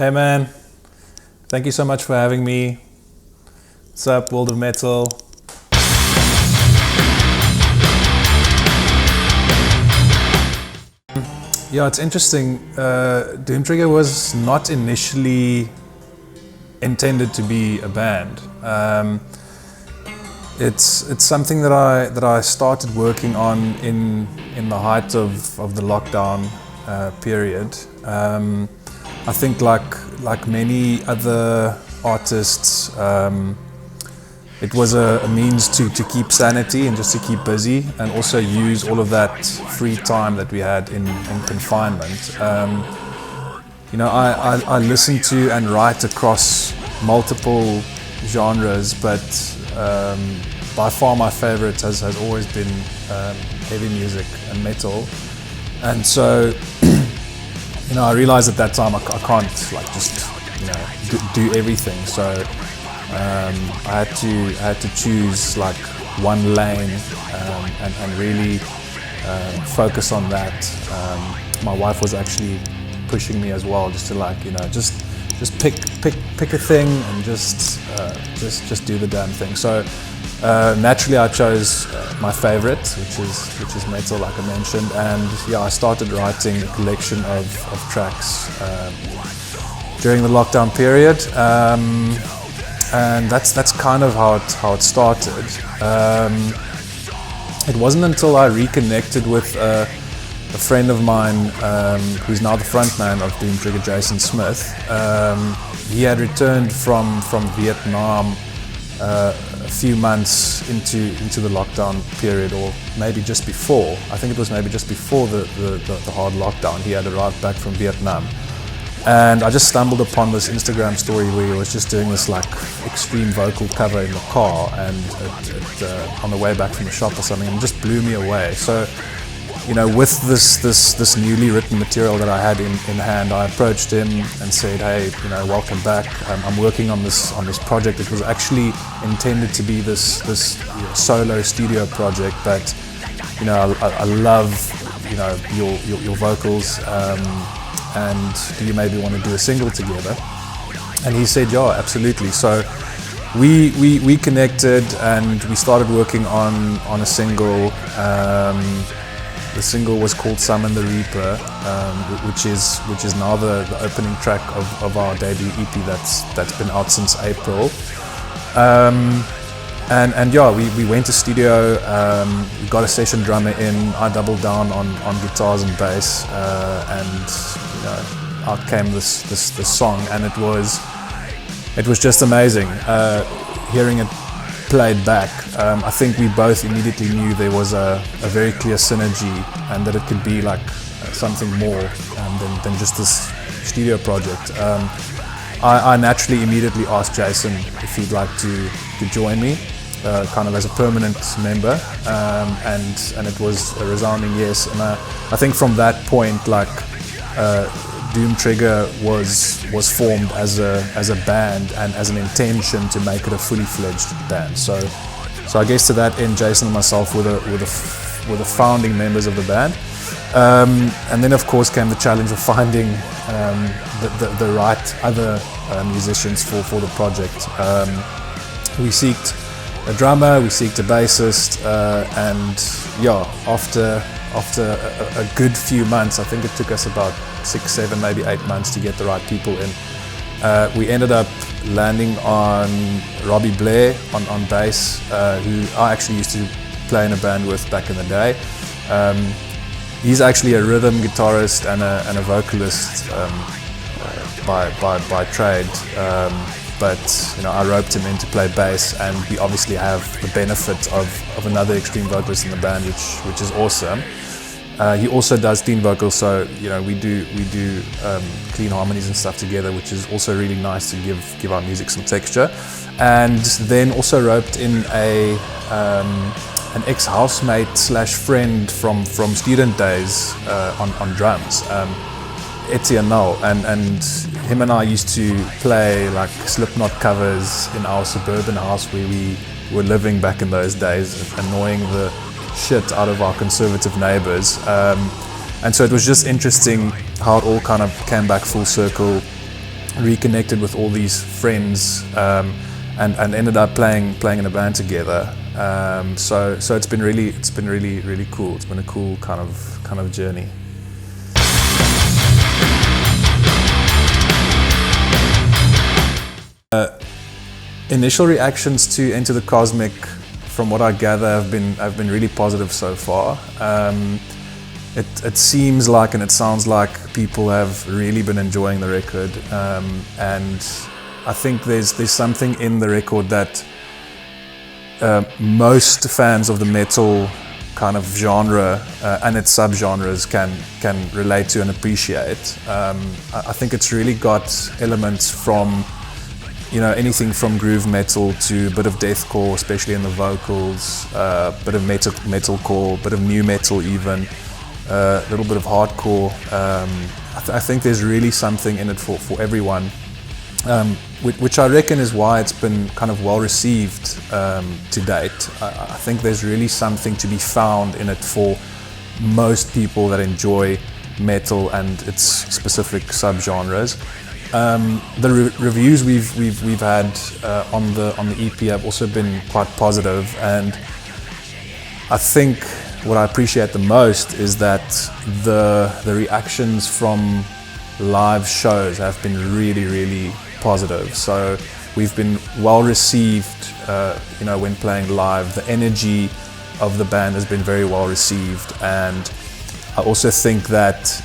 Hey man, thank you so much for having me. What's up, World of Metal? Yeah, it's interesting. Doomtrigger was not initially intended to be a band. It's something that I started working on in the height of the lockdown period. I think like many other artists, it was a means to keep sanity and just to keep busy, and also use all of that free time that we had in confinement. I listen to and write across multiple genres, but by far my favorite has always been heavy music and metal. And so, I realized at that time I can't just do everything. So I had to choose like one lane and really focus on that. My wife was actually pushing me as well, just to just pick a thing and just do the damn thing. So naturally I chose my favorite, which is metal, like I mentioned, and I started writing a collection of tracks during the lockdown period. And that's kind of how it started. It wasn't until I reconnected with a friend of mine who's now the frontman of Doomtrigger, Jason Smith. He had returned from Vietnam a few months into the lockdown period, or maybe just before. I think it was maybe just before the hard lockdown. He had arrived back from Vietnam. And I just stumbled upon this Instagram story where he was just doing this extreme vocal cover in the car, and on the way back from the shop or something, and it just blew me away. So, with this newly written material that I had in hand, I approached him and said, "Hey, welcome back. I'm working on this project. It was actually intended to be this solo studio project, but I love your vocals. And do you maybe want to do a single together?" And he said, "Yeah, absolutely." So we connected and we started working on a single. The single was called "Summon the Reaper," which is now the opening track of our debut EP that's been out since April. We went to studio, we got a session drummer in, I doubled down on guitars and bass, and out came this song, and it was just amazing. Hearing it played back, I think we both immediately knew there was a very clear synergy, and that it could be like something more than just this studio project. I naturally immediately asked Jason if he'd like to join me, kind of as a permanent member, and it was a resounding yes. And I think from that point, Doomtrigger was formed as a band and as an intention to make it a fully fledged band. So I guess to that end, Jason and myself were the founding members of the band. And then of course came the challenge of finding the right other musicians for the project. We seeked a drummer, we seeked a bassist, and after a good few months, I think it took us about 6, 7, maybe 8 months to get the right people in. We ended up landing on Robbie Blair on bass, who I actually used to play in a band with back in the day. He's actually a rhythm guitarist and a vocalist by trade. But I roped him in to play bass, and we obviously have the benefit of another extreme vocalist in the band, which is awesome. He also does clean vocals, so we do clean harmonies and stuff together, which is also really nice to give our music some texture. And then also roped in an ex-housemate / friend from student days on drums, Etienne Null, and him and I used to play like Slipknot covers in our suburban house where we were living back in those days, annoying the shit out of our conservative neighbors. And so it was just interesting how it all kind of came back full circle. reconnected with all these friends, and ended up playing in a band together. So it's been really cool. It's been a cool kind of journey. Initial reactions to Enter the Cosmic, from what I gather, have been really positive so far. It seems like, and it sounds like, people have really been enjoying the record, and I think there's something in the record that most fans of the metal kind of genre and its subgenres can relate to and appreciate. I think it's really got elements from, you know, anything from groove metal to a bit of deathcore, especially in the vocals, bit of metalcore, bit of new metal even, a little bit of hardcore. I think there's really something in it for everyone, which I reckon is why it's been kind of well received to date. I think there's really something to be found in it for most people that enjoy metal and its specific subgenres. The reviews we've had on the EP have also been quite positive, and I think what I appreciate the most is that the reactions from live shows have been really positive. So we've been well received, you know, when playing live. The energy of the band has been very well received, and I also think that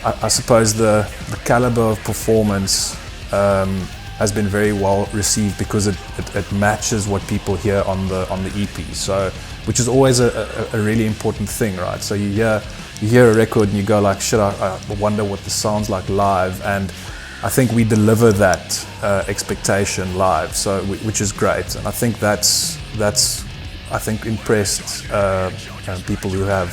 I suppose the caliber of performance has been very well received because it matches what people hear on the EP. So, which is always a really important thing, right? So you hear a record and you go like, shit, I wonder what this sounds like live, and I think we deliver that expectation live. So, which is great, and I think that's I think impressed people who have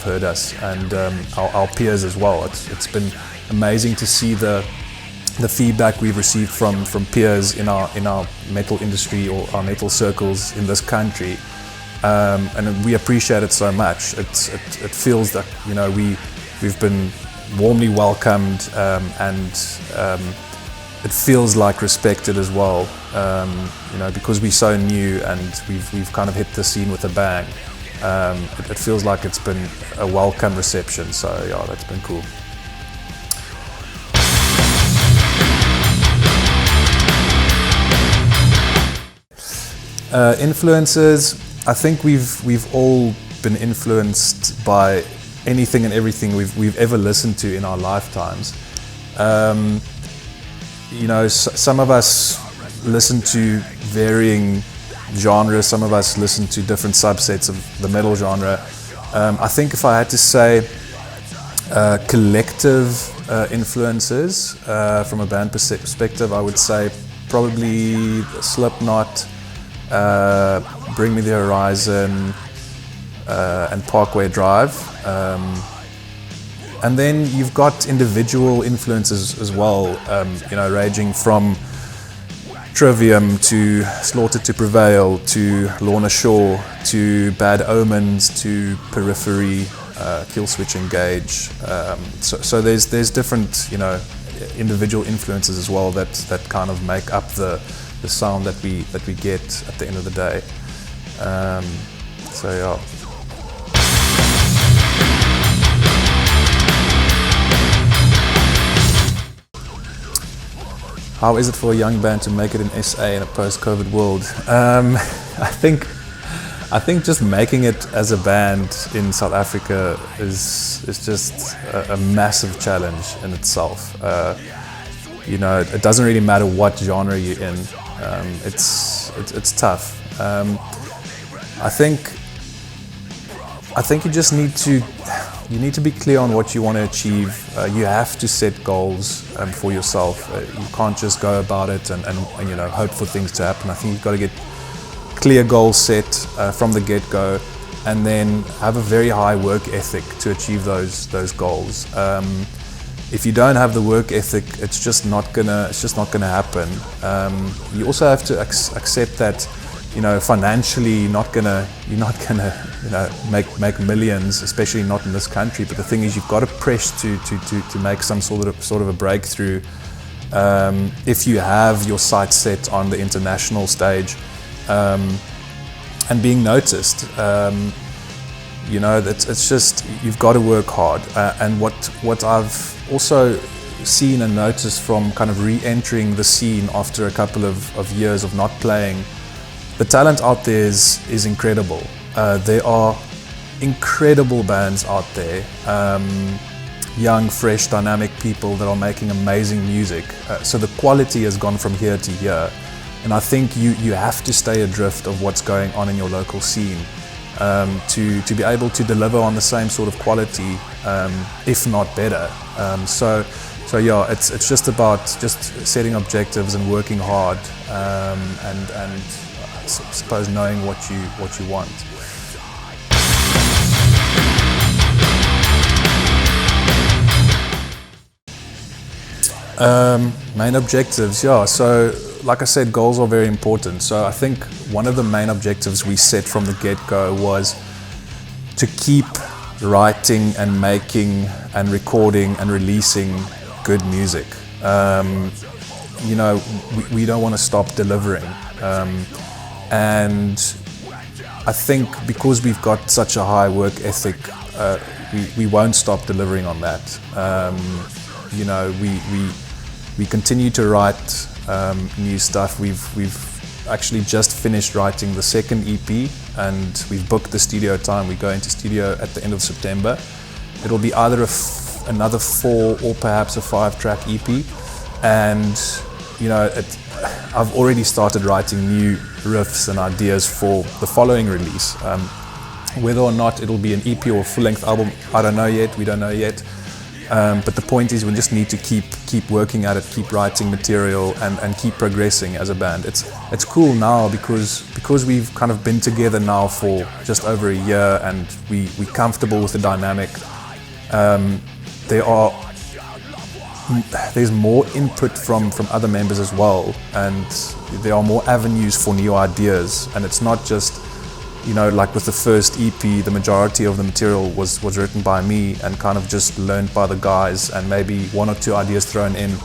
heard us, and our peers as well. It's been amazing to see the feedback we've received from peers in our metal industry or our metal circles in this country, and we appreciate it so much. It feels that, you know, we've been warmly welcomed, and it feels like respected as well, you know, because we're so new and we've kind of hit the scene with a bang. It feels like it's been a welcome reception, so yeah, that's been cool. Influences, I think we've all been influenced by anything and everything we've ever listened to in our lifetimes. You know, some of us listen to varying genres, some of us listen to different subsets of the metal genre. I think if I had to say collective influences from a band perspective, I would say probably Slipknot, Bring Me the Horizon, and Parkway Drive. And then you've got individual influences as well, you know, ranging from Trivium to Slaughter to Prevail to Lorna Shore to Bad Omens to Periphery, Killswitch Engage. So there's different, you know, individual influences as well that kind of make up the sound that we get at the end of the day. So yeah. How is it for a young band to make it in SA in a post-COVID world? I think just making it as a band in South Africa is just a massive challenge in itself. You know, it doesn't really matter what genre you're in. It's tough. I think you just need to be clear on what you want to achieve. You have to set goals for yourself. You can't just go about it and you know, hope for things to happen. I think you've got to get clear goals set from the get-go, and then have a very high work ethic to achieve those goals. If you don't have the work ethic, it's just not gonna happen. You also have to accept that financially you're not gonna make millions, especially not in this country. But the thing is, you've got to press to make some sort of a breakthrough. If you have your sights set on the international stage and being noticed, it's just, you've got to work hard. And what I've also seen and noticed from kind of re-entering the scene after a couple of years of not playing, the talent out there is incredible. There are incredible bands out there, young, fresh, dynamic people that are making amazing music. So the quality has gone from here to here. And I think you have to stay adrift of what's going on in your local scene to be able to deliver on the same sort of quality, if not better. So yeah, it's just about just setting objectives and working hard, and I suppose knowing what you want. Main objectives, yeah. So like I said, goals are very important. So I think one of the main objectives we set from the get-go was to keep writing and making and recording and releasing good music. We don't want to stop delivering. And I think because we've got such a high work ethic, we won't stop delivering on that. We continue to write new stuff. We've actually just finished writing the second EP, and we've booked the studio time. We go into studio at the end of September. It'll be either another 4 or perhaps a 5-track EP, and I've already started writing new riffs and ideas for the following release. Whether or not it'll be an EP or a full-length album, I don't know yet. We don't know yet. But the point is, we just need to keep working at it, keep writing material, and keep progressing as a band. It's cool now because we've kind of been together now for just over a year, and we're comfortable with the dynamic. There's more input from other members as well, and there are more avenues for new ideas. And it's not just, like with the first EP, the majority of the material was written by me and kind of just learned by the guys, and maybe 1 or 2 ideas thrown in,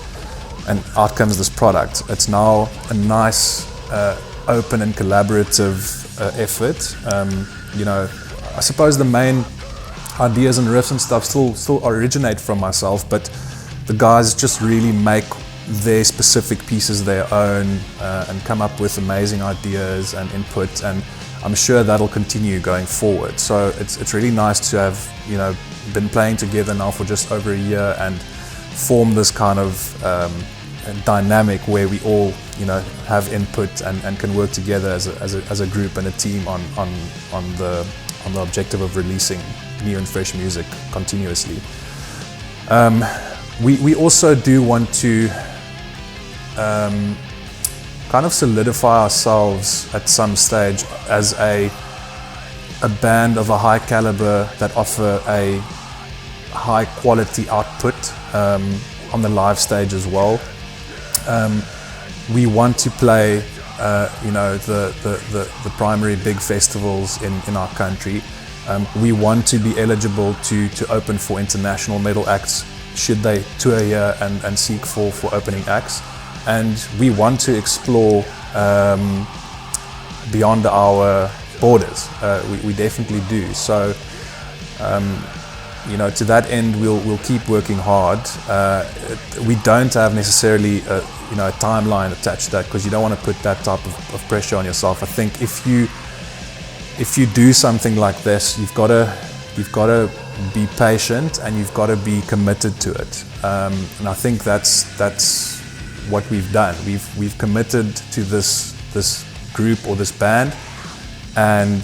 and out comes this product. It's now a nice, open and collaborative effort. I suppose the main ideas and riffs and stuff still originate from myself, but the guys just really make their specific pieces their own, and come up with amazing ideas and input, and I'm sure that'll continue going forward. So it's really nice to have been playing together now for just over a year and form this kind of dynamic where we all have input and can work together as a group and a team on the objective of releasing new and fresh music continuously. We also do want to kind of solidify ourselves at some stage as a band of a high caliber that offer a high quality output on the live stage as well. We want to play the primary big festivals in our country. We want to be eligible to open for international metal acts should they tour here and seek for opening acts. And we want to explore beyond our borders. We definitely do. So, to that end, we'll keep working hard. We don't have necessarily a timeline attached to that, because you don't want to put that type of pressure on yourself. I think if you do something like this, you've got to be patient and you've got to be committed to it. And I think that's what we've done. We've committed to this group or this band, and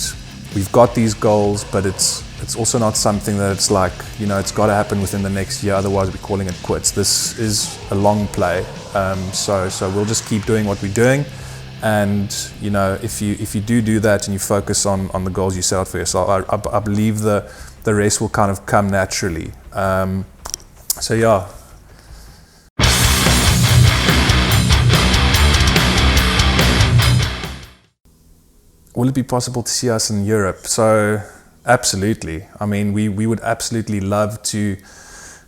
we've got these goals, but it's also not something that it's like, it's got to happen within the next year, otherwise we're calling it quits. This is a long play. So we'll just keep doing what we're doing, and if you do that and you focus on the goals you set out for yourself, I believe the rest will kind of come naturally. So yeah. will it be possible to see us in Europe? So absolutely. I mean, we would absolutely love to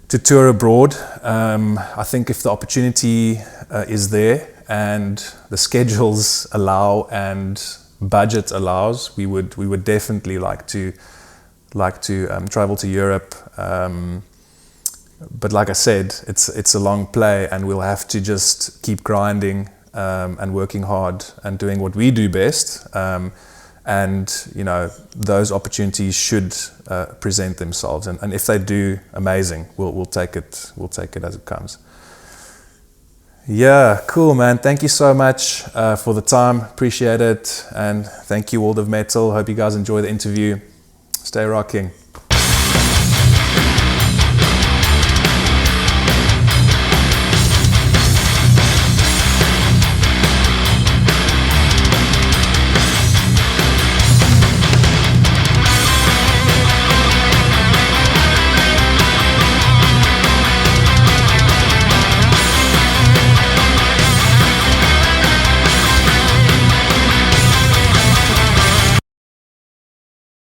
tour abroad. I think if the opportunity is there and the schedules allow and budget allows, we would definitely like to travel to Europe. But like I said, it's a long play, and we'll have to just keep grinding and working hard and doing what we do best. And those opportunities should present themselves, and if they do, amazing. We'll take it as it comes. Yeah, cool, man. Thank you so much for the time. Appreciate it, and thank you, World of Metal. Hope you guys enjoy the interview. Stay rocking.